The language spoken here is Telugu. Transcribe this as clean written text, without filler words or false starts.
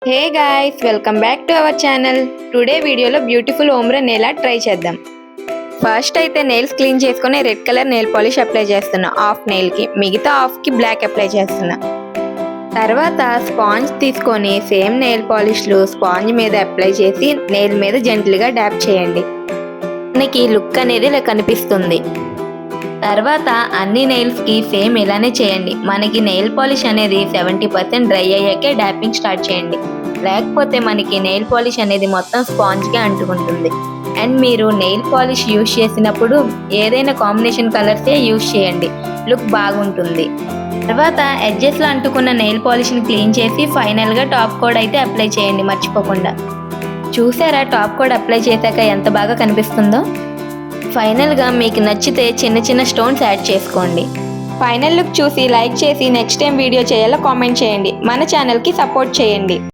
Hey guys, welcome back to our channel. Today వీడియోలో బ్యూటిఫుల్ ఓమ్రా నెయిల్ ఆర్ట్ ట్రై చేద్దాం. ఫస్ట్ అయితే నెయిల్స్ క్లీన్ చేసుకుని red colour nail polish apply చేస్తున్నా హాఫ్ నెయిల్కి, మిగతా హాఫ్కి బ్లాక్ అప్లై చేస్తున్నా. తర్వాత స్పాంజ్ తీసుకొని సేమ్ నెయిల్ పాలిష్లు స్పాంజ్ మీద అప్లై చేసి నెయిల్ మీద జెంటిల్గా డ్యాప్ చేయండి. మనకి లుక్ అనేది ఇలా కనిపిస్తుంది. తర్వాత అన్ని నెయిల్స్కి సేమ్ ఇలానే చేయండి. మనకి నెయిల్ పాలిష్ అనేది 70% డ్రై అయ్యాకే డ్యాపింగ్ స్టార్ట్ చేయండి, లేకపోతే మనకి నెయిల్ పాలిష్ అనేది మొత్తం స్పాంజ్గా అంటుకుంటుంది. అండ్ మీరు నెయిల్ పాలిష్ యూజ్ చేసినప్పుడు ఏదైనా కాంబినేషన్ కలర్సే యూజ్ చేయండి, లుక్ బాగుంటుంది. తర్వాత ఎడ్జెస్లో అంటుకున్న నెయిల్ పాలిష్ని క్లీన్ చేసి ఫైనల్గా టాప్ కోడ్ అయితే అప్లై చేయండి మర్చిపోకుండా. చూసారా టాప్ కోడ్ అప్లై చేశాక ఎంత బాగా కనిపిస్తుందో. ఫైనల్గా మీకు నచ్చితే చిన్న చిన్న స్టోన్స్ యాడ్ చేసుకోండి. ఫైనల్ లుక్ చూసి లైక్ చేసి నెక్స్ట్ టైం వీడియో చేయాలో కామెంట్ చేయండి. మన ఛానల్కి సపోర్ట్ చేయండి.